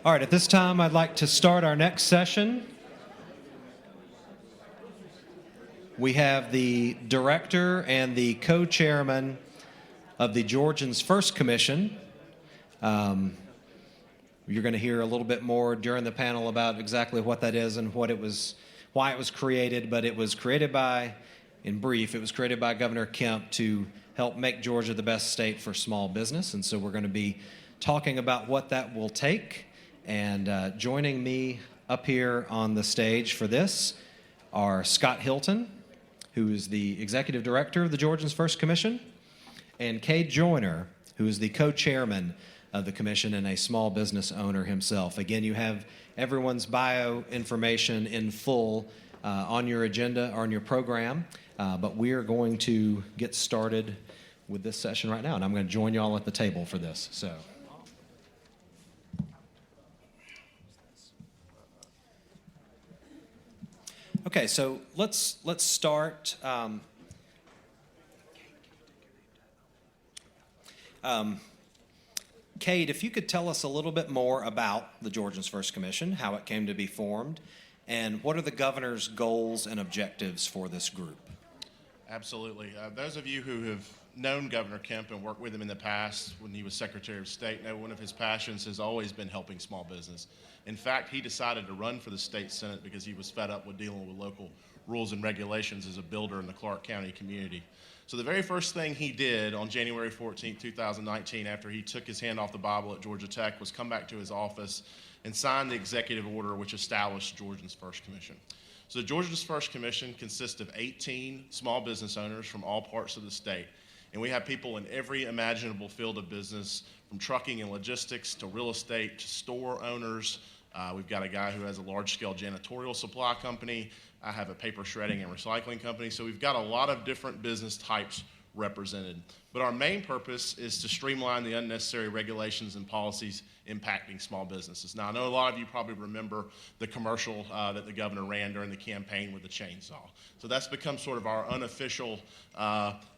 All right, at this time, I'd like to start our next session. We have the director and the co-chairman of the Georgians First Commission. You're going to hear a little bit more during the panel about exactly what that is and what it was, why it was created. But it was created by, in brief, it was created by Governor Kemp to help make Georgia the best state for small business. And so we're going to be talking about what that will take. And joining me up here on the stage for this are Scott Hilton, who is the executive director of the Georgians First Commission, and Cade, who is the co-chairman of the commission and a small business owner himself. Again, you have everyone's bio information in full on your agenda or on your program, but we are going to get started with this session right now, and I'm going to join you all at the table for this. So. Okay, so let's start. Cade, if you could tell us a little bit more about the Georgians First Commission, how it came to be formed, and what are the governor's goals and objectives for this group? Absolutely. Those of you who have known Governor Kemp and worked with him in the past when he was Secretary of State know one of his passions has always been helping small business. In fact, he decided to run for the state senate because he was fed up with dealing with local rules and regulations as a builder in the Clark County community. So the very first thing he did on January 14, 2019, after he took his hand off the Bible at Georgia Tech, was come back to his office and sign the executive order which established Georgians First Commission. So the Georgians First Commission consists of 18 small business owners from all parts of the state. And we have people in every imaginable field of business, from trucking and logistics to real estate to store owners. We've got a guy who has a large-scale janitorial supply company. I have a paper shredding and recycling company. So we've got a lot of different business types represented. But our main purpose is to streamline the unnecessary regulations and policies impacting small businesses. Now, I know a lot of you probably remember the commercial that the governor ran during the campaign with the chainsaw. So that's become sort of our unofficial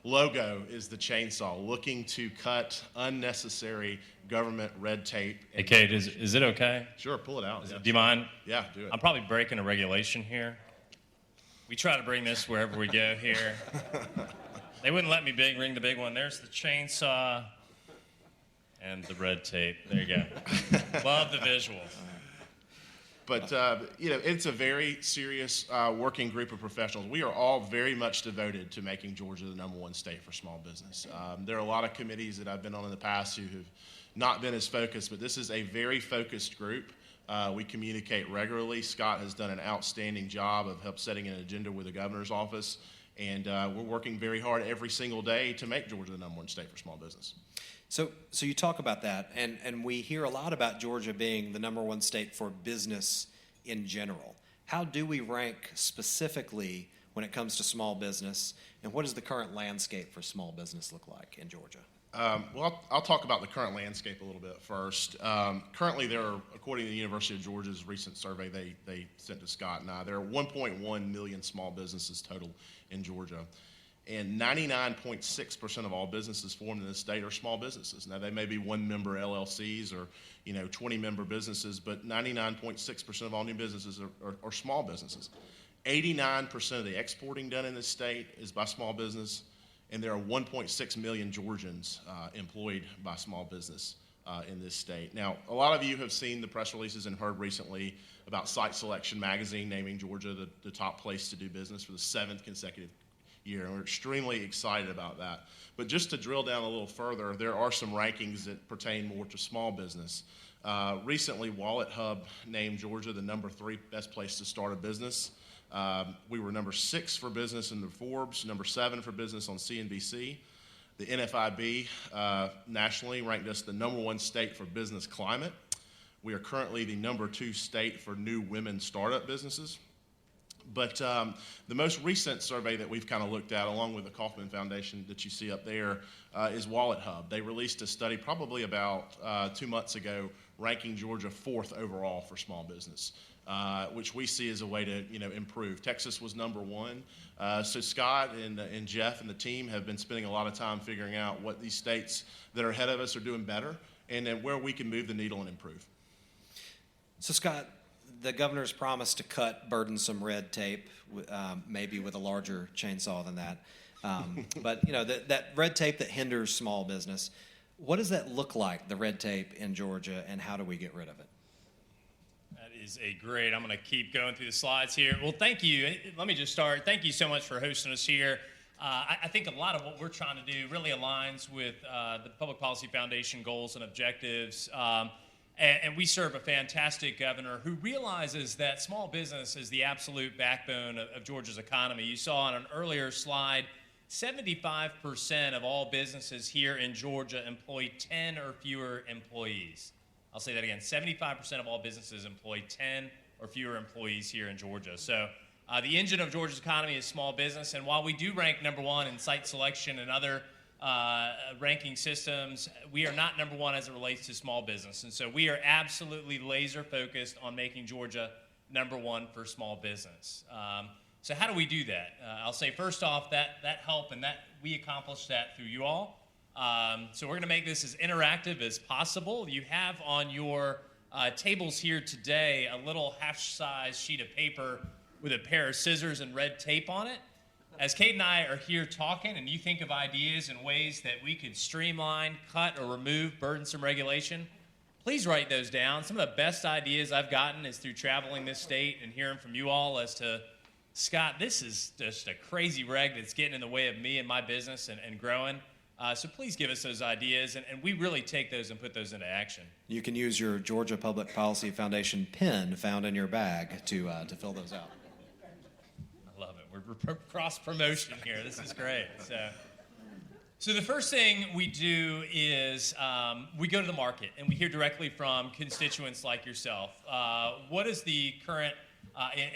logo, is the chainsaw, looking to cut unnecessary government red tape. Hey, Cade, is it okay? Sure, pull it out. Do you mind? Yeah, do it. I'm probably breaking a regulation here. We try to bring this wherever we go here. They wouldn't let me ring the big one. There's the chainsaw and the red tape. There you go. Love the visual. But, it's a very serious working group of professionals. We are all very much devoted to making Georgia the #1 state for small business. There are a lot of committees that I've been on in the past who have not been as focused, but this is a very focused group. We communicate regularly. Scott has done an outstanding job of help setting an agenda with the governor's office. And we're working very hard every single day to make Georgia the #1 state for small business. So you talk about that, and we hear a lot about Georgia being the #1 state for business in general. How do we rank specifically when it comes to small business, and what does the current landscape for small business look like in Georgia? Well, I'll talk about the current landscape a little bit first. Currently, there are, according to the University of Georgia's recent survey they sent to Scott and I, there are 1.1 million small businesses total in Georgia. And 99.6% of all businesses formed in this state are small businesses. Now, they may be one-member LLCs or 20-member businesses, but 99.6% of all new businesses are small businesses. 89% of the exporting done in this state is by small business. And there are 1.6 million Georgians employed by small business in this state. Now, a lot of you have seen the press releases and heard recently about Site Selection magazine naming Georgia the top place to do business for the 7th consecutive year, and we're extremely excited about that. But just to drill down a little further, there are some rankings that pertain more to small business. Recently, Wallet Hub named Georgia the #3 best place to start a business. We were #6 for business in the Forbes, #7 for business on CNBC. The NFIB nationally ranked us the #1 state for business climate. We are currently the #2 state for new women startup businesses. But the most recent survey that we've kind of looked at, along with the Kauffman Foundation that you see up there, is Wallet Hub. They released a study probably about 2 months ago ranking Georgia 4th overall for small business. Which we see as a way to improve. Texas was #1. So Scott and Jeff and the team have been spending a lot of time figuring out what these states that are ahead of us are doing better and then where we can move the needle and improve. So, Scott, the governor's promised to cut burdensome red tape, maybe with a larger chainsaw than that. But, that red tape that hinders small business, what does that look like, the red tape in Georgia, and how do we get rid of it? That is I'm going to keep going through the slides here. Well, thank you. Let me just start. Thank you so much for hosting us here. I think a lot of what we're trying to do really aligns with the Public Policy Foundation goals and objectives. And we serve a fantastic governor who realizes that small business is the absolute backbone of Georgia's economy. You saw on an earlier slide, 75% of all businesses here in Georgia employ 10 or fewer employees. I'll say that again, 75% of all businesses employ 10 or fewer employees here in Georgia. So the engine of Georgia's economy is small business, and while we do rank number one in site selection and other ranking systems, we are not number one as it relates to small business. And so we are absolutely laser focused on making Georgia number one for small business. So how do we do that? I'll say first off that help, and that we accomplish that through you all. So we're going to make this as interactive as possible. You have on your tables here today a little half-size sheet of paper with a pair of scissors and red tape on it. As Cade and I are here talking and you think of ideas and ways that we could streamline, cut, or remove burdensome regulation, please write those down. Some of the best ideas I've gotten is through traveling this state and hearing from you all as to, Scott, this is just a crazy reg that's getting in the way of me and my business and growing. So please give us those ideas, and we really take those and put those into action. You can use your Georgia Public Policy Foundation pin found in your bag to fill those out. Love it. We're cross-promotion here. This is great. So the first thing we do is we go to the market, and we hear directly from constituents like yourself. What does the current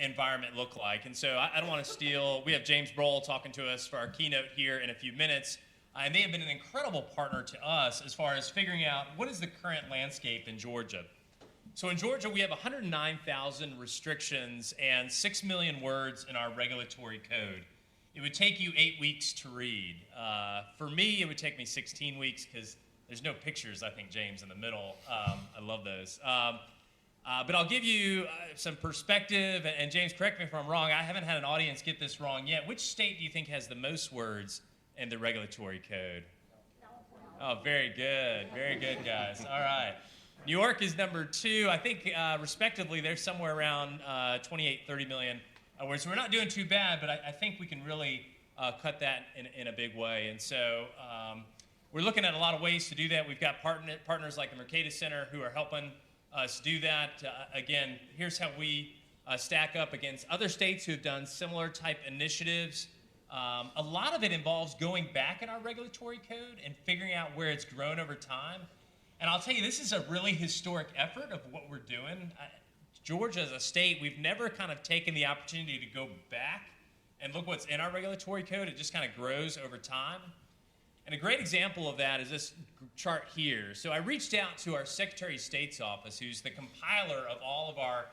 environment look like? And so I don't want to steal. We have James Broll talking to us for our keynote here in a few minutes. And they have been an incredible partner to us as far as figuring out what is the current landscape in Georgia. So in Georgia, we have 109,000 restrictions and 6 million words in our regulatory code. It would take you 8 weeks to read. For me, it would take me 16 weeks because there's no pictures, I think, James, in the middle. I love those. But I'll give you some perspective, and James, correct me if I'm wrong. I haven't had an audience get this wrong yet. Which state do you think has the most words in the regulatory code? Oh, very good. Very good, guys. All right. New York is number 2. I think, respectively, they're somewhere around 28, 30 million words. So we're not doing too bad, but I think we can really cut that in a big way. And so we're looking at a lot of ways to do that. We've got partners like the Mercatus Center who are helping us do that. Again, here's how we stack up against other states who have done similar type initiatives. A lot of it involves going back in our regulatory code and figuring out where it's grown over time. And I'll tell you, this is a really historic effort of what we're doing. Georgia as a state, we've never kind of taken the opportunity to go back and look what's in our regulatory code. It just kind of grows over time. And a great example of that is this chart here. So I reached out to our Secretary of State's office, who's the compiler of all of our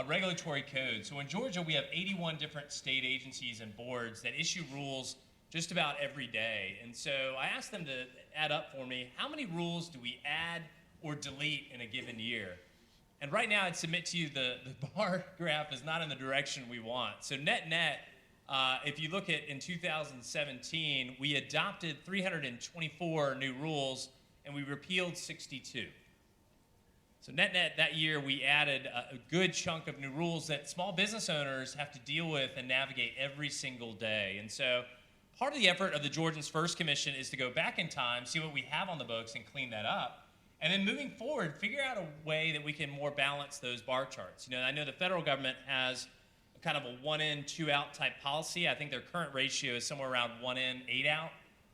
regulatory codes. So in Georgia, we have 81 different state agencies and boards that issue rules just about every day. And so I asked them to add up for me, how many rules do we add or delete in a given year? And right now, I'd submit to you the bar graph is not in the direction we want. So net, if you look at in 2017, we adopted 324 new rules, and we repealed 62. So net, that year, we added a good chunk of new rules that small business owners have to deal with and navigate every single day. And so part of the effort of the Georgians First Commission is to go back in time, see what we have on the books, and clean that up. And then moving forward, figure out a way that we can more balance those bar charts. I know the federal government has kind of a 1 in, 2 out type policy. I think their current ratio is somewhere around 1 in, 8 out.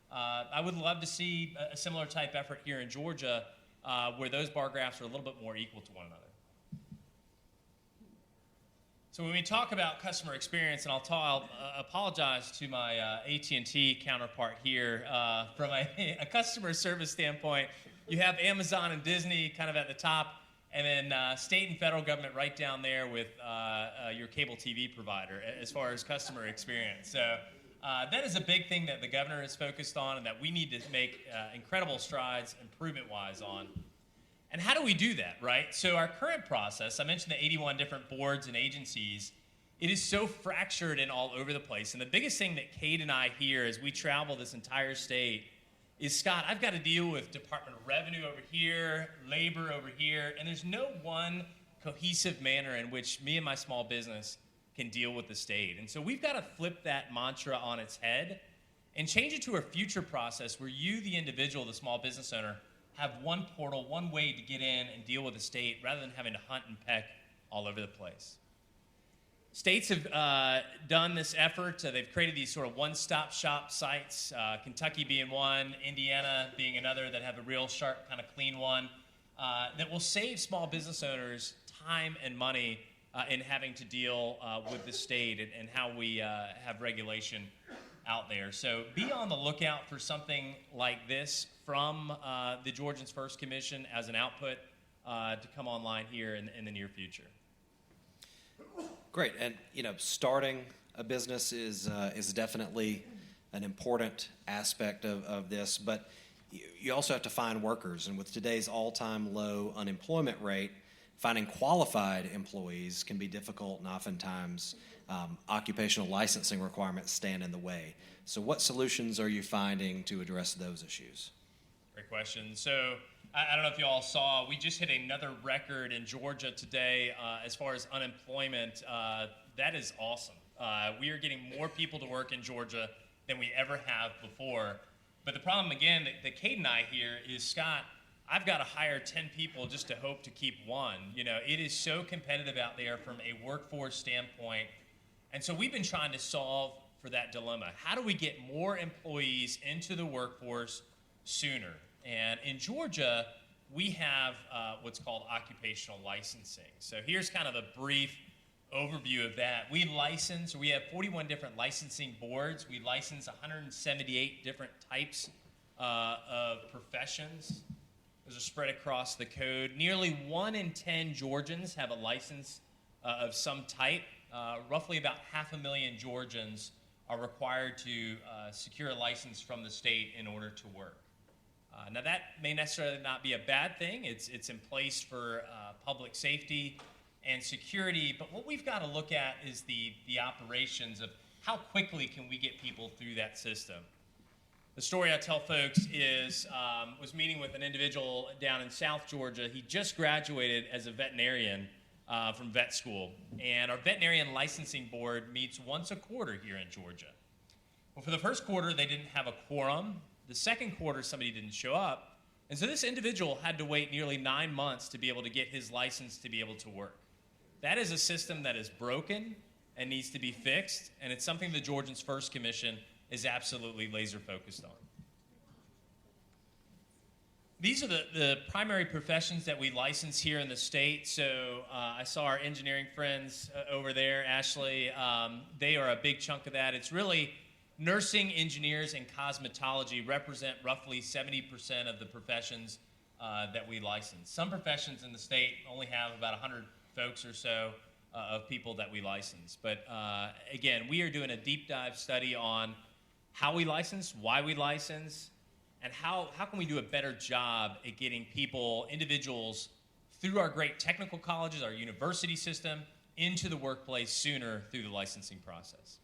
I would love to see a similar type effort here in Georgia where those bar graphs are a little bit more equal to one another. So when we talk about customer experience, and I'll apologize to my AT&T counterpart here, from a customer service standpoint, you have Amazon and Disney kind of at the top, and then state and federal government right down there with your cable TV provider as far as customer experience. So that is a big thing that the governor is focused on and that we need to make incredible strides improvement-wise on. And how do we do that, right? So our current process, I mentioned the 81 different boards and agencies, it is so fractured and all over the place. And the biggest thing that Cade and I hear as we travel this entire state is, Scott, I've got to deal with Department of Revenue over here, labor over here, and there's no one cohesive manner in which me and my small business can deal with the state. And so we've got to flip that mantra on its head and change it to a future process where you, the individual, the small business owner, have one portal, one way to get in and deal with the state rather than having to hunt and peck all over the place. States have done this effort. They've created these sort of one-stop shop sites, Kentucky being one, Indiana being another, that have a real sharp, kind of clean one, that will save small business owners time and money in having to deal with the state and how we have regulation out there. So be on the lookout for something like this from the Georgians First Commission as an output to come online here in the near future. Great, and starting a business is definitely an important aspect of this, but you also have to find workers, and with today's all-time low unemployment rate, finding qualified employees can be difficult, and oftentimes occupational licensing requirements stand in the way. So what solutions are you finding to address those issues? Great question. So I don't know if you all saw, we just hit another record in Georgia today as far as unemployment. That is awesome. We are getting more people to work in Georgia than we ever have before. But the problem, again, that Cade and I hear is, Scott, I've got to hire 10 people just to hope to keep one. It is so competitive out there from a workforce standpoint. And so we've been trying to solve for that dilemma. How do we get more employees into the workforce sooner? And in Georgia, we have what's called occupational licensing. So here's kind of a brief overview of that. We have 41 different licensing boards. We license 178 different types of professions. Those are spread across the code. Nearly 1 in 10 Georgians have a license of some type. Roughly about 500,000 Georgians are required to secure a license from the state in order to work. Now that may necessarily not be a bad thing. It's in place for public safety and security, but what we've got to look at is the operations of how quickly can we get people through that system. The story I tell folks is, was meeting with an individual down in South Georgia. He just graduated as a veterinarian from vet school, and our veterinarian licensing board meets once a quarter here in Georgia. Well, for the first quarter, they didn't have a quorum. The second quarter, somebody didn't show up. And so this individual had to wait nearly 9 months to be able to get his license to be able to work. That is a system that is broken and needs to be fixed, and it's something the Georgians First Commission is absolutely laser focused on. These are the primary professions that we license here in the state. So I saw our engineering friends over there, Ashley. They are a big chunk of that. It's really nursing, engineers, and cosmetology represent roughly 70% of the professions that we license. Some professions in the state only have about 100 folks or so of people that we license. But again, we are doing a deep dive study on how we license, why we license, and how can we do a better job at getting people, individuals, through our great technical colleges, our university system, into the workplace sooner through the licensing process.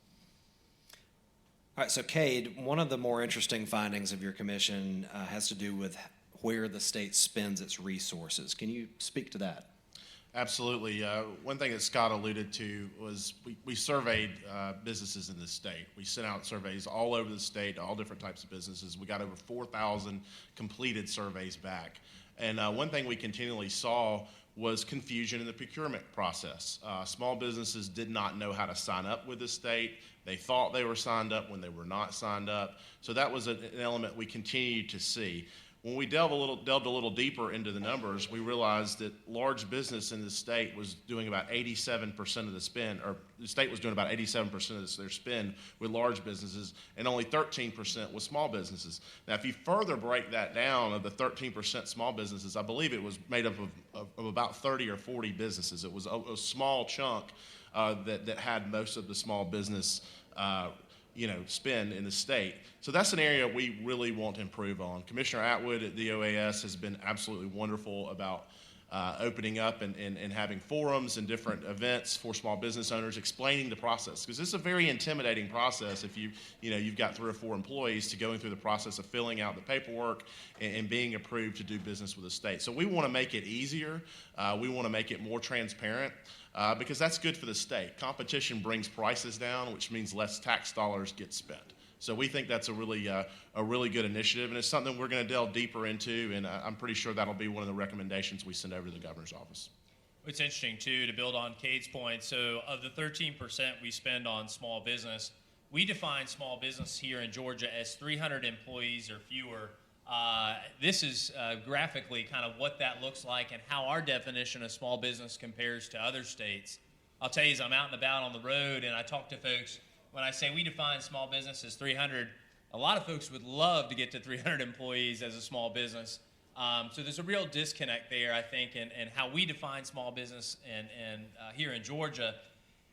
All right, so Cade, one of the more interesting findings of your commission has to do with where the state spends its resources. Can you speak to that? Absolutely. One thing that Scott alluded to was we surveyed businesses in the state. We sent out surveys all over the state, all different types of businesses. We got over 4,000 completed surveys back. And one thing we continually saw was confusion in the procurement process. Small businesses did not know how to sign up with the state. They thought they were signed up when they were not signed up. So that was an element we continued to see. When we delved a little deeper into the numbers, we realized that large business in the state was doing about 87% of the spend, or the state was doing about 87% of their spend with large businesses, and only 13% with small businesses. Now, if you further break that down, of the 13% small businesses, I believe it was made up of about 30 or 40 businesses. It was a small chunk that had most of the small business spend in the state. So that's an area we really want to improve on. Commissioner Atwood at the OAS has been absolutely wonderful about opening up and having forums and different events for small business owners, explaining the process, because it's a very intimidating process if you've got 3 or 4 employees to going through the process of filling out the paperwork and being approved to do business with the state. So we want to make it easier. We want to make it more transparent because that's good for the state. Competition brings prices down, which means less tax dollars get spent. So we think that's a really good initiative, and it's something we're going to delve deeper into, and I'm pretty sure that'll be one of the recommendations we send over to the governor's office. It's interesting, too, to build on Cade's point. So of the 13% we spend on small business, we define small business here in Georgia as 300 employees or fewer. This is graphically kind of what that looks like and how our definition of small business compares to other states. I'll tell you, as I'm out and about on the road and I talk to folks, when I say we define small business as 300, a lot of folks would love to get to 300 employees as a small business. So there's a real disconnect there, I think, in how we define small business and here in Georgia.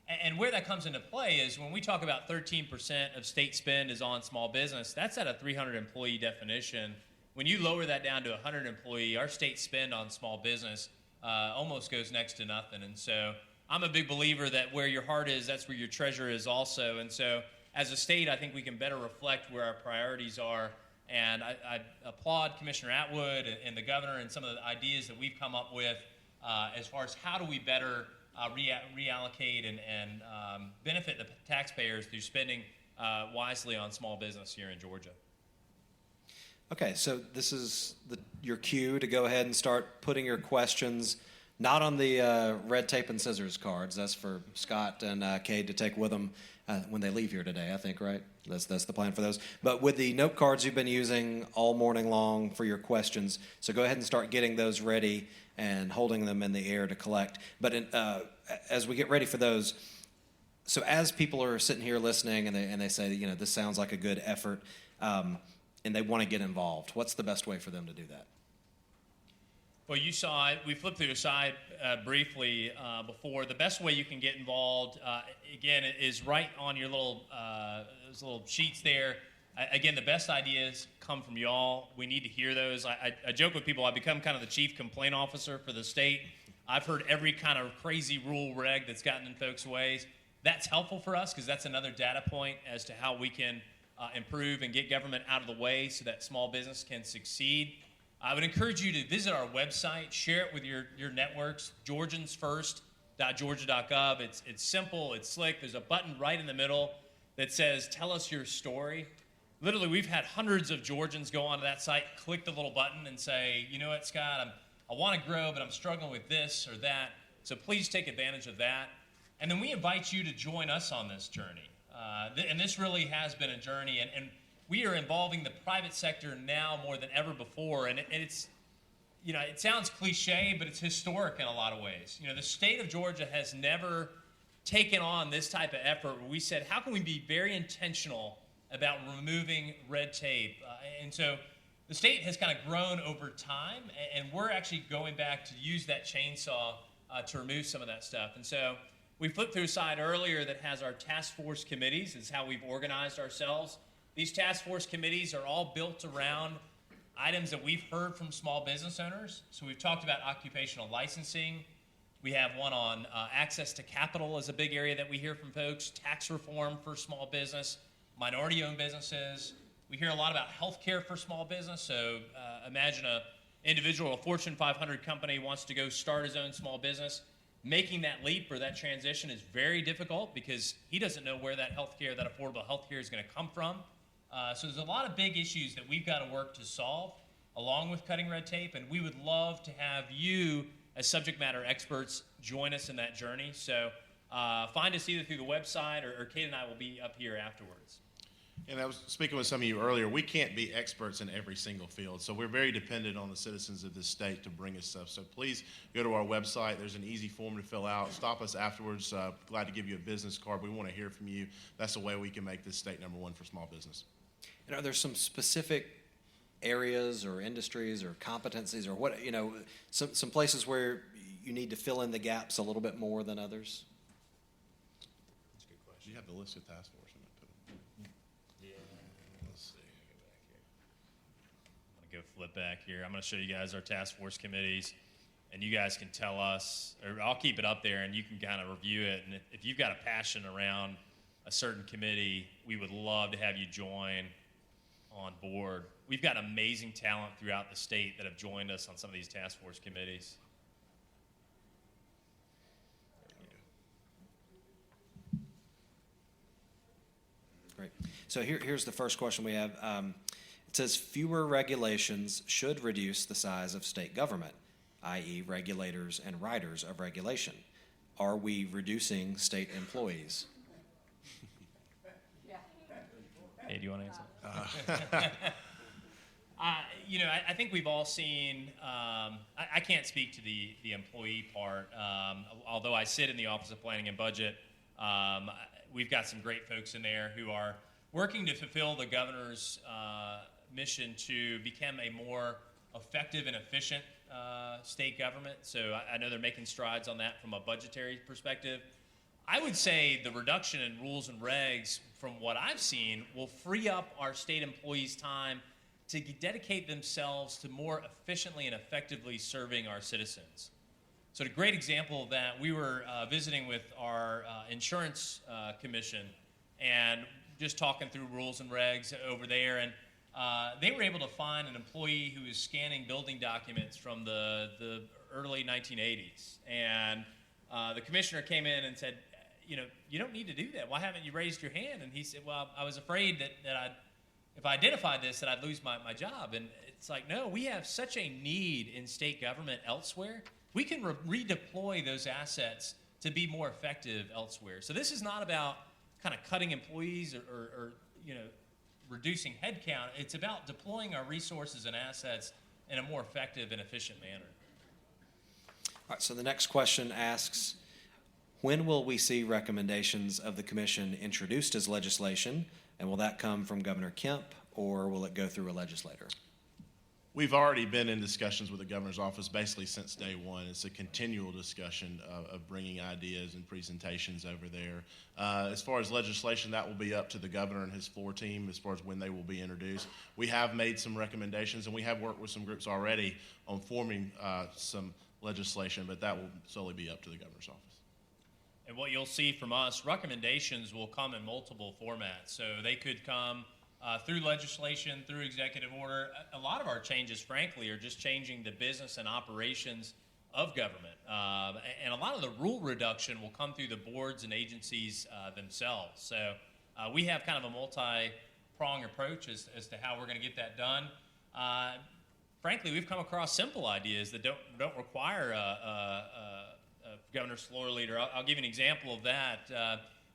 And where that comes into play is when we talk about 13% of state spend is on small business, that's at a 300 employee definition. When you lower that down to 100 employee, our state spend on small business almost goes next to nothing. And so I'm a big believer that where your heart is, that's where your treasure is also. And so as a state, I think we can better reflect where our priorities are. And I applaud Commissioner Atwood and the governor and some of the ideas that we've come up with as far as how do we better reallocate and benefit the taxpayers through spending wisely on small business here in Georgia. Okay, so this is your cue to go ahead and start putting your questions not on the red tape and scissors cards. That's for Scott and Cade to take with them when they leave here today, I think, right? That's the plan for those. But with the note cards you've been using all morning long for your questions, so go ahead and start getting those ready and holding them in the air to collect. But as we get ready for those, so as people are sitting here listening and they say, this sounds like a good effort, and they want to get involved, what's the best way for them to do that? Well, you saw it. We flipped through the side briefly before. The best way you can get involved, again, is right on your those little sheets there. Again, the best ideas come from y'all. We need to hear those. I joke with people, I've become kind of the chief complaint officer for the state. I've heard every kind of crazy rule reg that's gotten in folks' ways. That's helpful for us because that's another data point as to how we can improve and get government out of the way so that small business can succeed. I would encourage you to visit our website, share it with your networks, georgiansfirst.georgia.gov. It's simple, it's slick. There's a button right in the middle that says, tell us your story. Literally, we've had hundreds of Georgians go onto that site, click the little button and say, you know what, Scott, I want to grow, but I'm struggling with this or that. So please take advantage of that. And then we invite you to join us on this journey. And this really has been a journey. And we are involving the private sector now more than ever before, and it's, it sounds cliche, but it's historic in a lot of ways. The state of Georgia has never taken on this type of effort where we said, how can we be very intentional about removing red tape? And so the state has kind of grown over time, and we're actually going back to use that chainsaw to remove some of that stuff. And so we flipped through a slide earlier that has our task force committees. It's how we've organized ourselves. These task force committees are all built around items that we've heard from small business owners. So we've talked about occupational licensing. We have one on access to capital as a big area that we hear from folks, tax reform for small business, minority-owned businesses. We hear a lot about healthcare for small business. So imagine an individual, a Fortune 500 company wants to go start his own small business. Making that leap or that transition is very difficult because he doesn't know where that healthcare, that affordable healthcare is going to come from. So there's a lot of big issues that we've got to work to solve along with cutting red tape, and we would love to have you as subject matter experts join us in that journey. So find us either through the website or Cade and I will be up here afterwards. And I was speaking with some of you earlier, we can't be experts in every single field, so we're very dependent on the citizens of this state to bring us stuff. So please go to our website. There's an easy form to fill out. Stop us afterwards. Glad to give you a business card. We want to hear from you. That's the way we can make this state #1 for small business. And are there some specific areas or industries or competencies or what, some places where you need to fill in the gaps a little bit more than others? That's a good question. You have the list of task force. go flip back here. I'm going to show you guys our task force committees, and you guys can tell us, or I'll keep it up there, and you can kind of review it. And if you've got a passion around a certain committee, we would love to have you join on board. We've got amazing talent throughout the state that have joined us on some of these task force committees. Great. So here's the first question we have. It says fewer regulations should reduce the size of state government, i.e. regulators and writers of regulation. Are we reducing state employees? Hey, do you want to answer? I think we've all seen, I can't speak to the employee part. Although I sit in the Office of Planning and Budget, we've got some great folks in there who are working to fulfill the governor's mission to become a more effective and efficient state government. So I know they're making strides on that from a budgetary perspective. I would say the reduction in rules and regs, from what I've seen, will free up our state employees' time to dedicate themselves to more efficiently and effectively serving our citizens. So a great example of that, we were visiting with our insurance commission and just talking through rules and regs over there, and they were able to find an employee who was scanning building documents from the early 1980s. And the commissioner came in and said, you don't need to do that. Why haven't you raised your hand? And he said, well, I was afraid that if I identified this, that I'd lose my job. And it's like, no, we have such a need in state government elsewhere. We can redeploy those assets to be more effective elsewhere. So this is not about kind of cutting employees or reducing headcount. It's about deploying our resources and assets in a more effective and efficient manner. All right, so the next question asks, when will we see recommendations of the commission introduced as legislation, and will that come from Governor Kemp, or will it go through a legislator? We've already been in discussions with the governor's office basically since day one. It's a continual discussion of bringing ideas and presentations over there. As far as legislation, that will be up to the governor and his floor team as far as when they will be introduced. We have made some recommendations, and we have worked with some groups already on forming some legislation, but that will solely be up to the governor's office. And what you'll see from us, recommendations will come in multiple formats. So they could come through legislation, through executive order. A lot of our changes, frankly, are just changing the business and operations of government. And a lot of the rule reduction will come through the boards and agencies themselves. So we have kind of a multi-pronged approach as to how we're going to get that done. Frankly, we've come across simple ideas that don't require a governor's floor leader. I'll give you an example of that.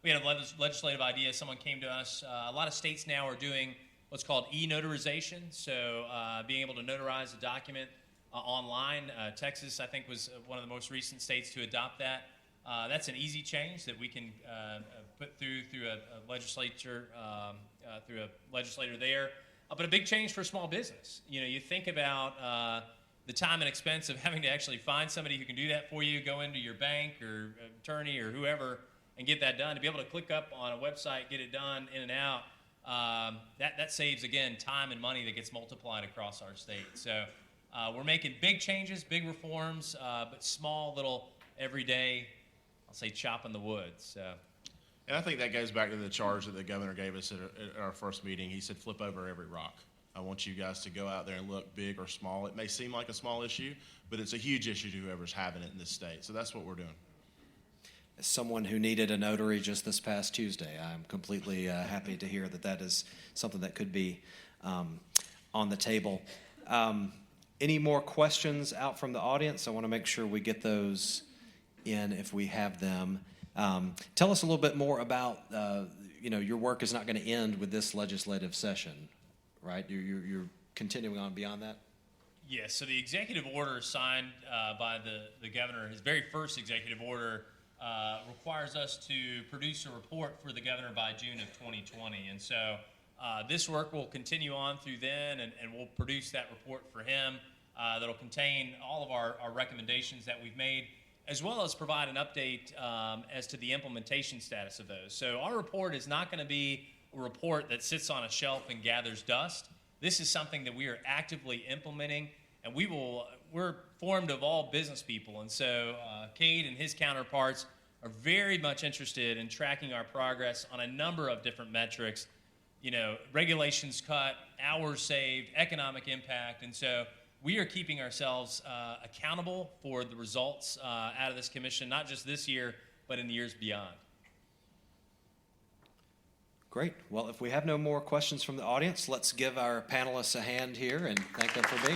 We had a legislative idea. Someone came to us. A lot of states now are doing what's called e-notarization, so being able to notarize a document online. Texas, I think, was one of the most recent states to adopt that. That's an easy change that we can put through a legislature, through a legislator there. But a big change for small business. You think about the time and expense of having to actually find somebody who can do that for you, go into your bank or attorney or whoever and get that done. To be able to click up on a website, get it done, in and out, that saves, again, time and money that gets multiplied across our state. So we're making big changes, big reforms, but small, little, everyday, I'll say, chopping the wood. So. And I think that goes back to the charge that the governor gave us at our first meeting. He said, flip over every rock. I want you guys to go out there and look, big or small. It may seem like a small issue, but it's a huge issue to whoever's having it in this state. So that's what we're doing. As someone who needed a notary just this past Tuesday, I'm completely happy to hear that is something that could be on the table. Any more questions out from the audience? I want to make sure we get those in if we have them. Tell us a little bit more about, your work is not going to end with this legislative session, right? You're continuing on beyond that? Yes, so the executive order signed by the governor, his very first executive order, requires us to produce a report for the governor by June of 2020. And so this work will continue on through then, and we'll produce that report for him that'll contain all of our recommendations that we've made, as well as provide an update as to the implementation status of those. So our report is not going to be a report that sits on a shelf and gathers dust. This is something that we are actively implementing, and we're formed of all business people. And so Cade and his counterparts are very much interested in tracking our progress on a number of different metrics, regulations cut, hours saved, economic impact. And so we are keeping ourselves accountable for the results out of this commission, not just this year, but in the years beyond. Great. Well, if we have no more questions from the audience, let's give our panelists a hand here and thank them for being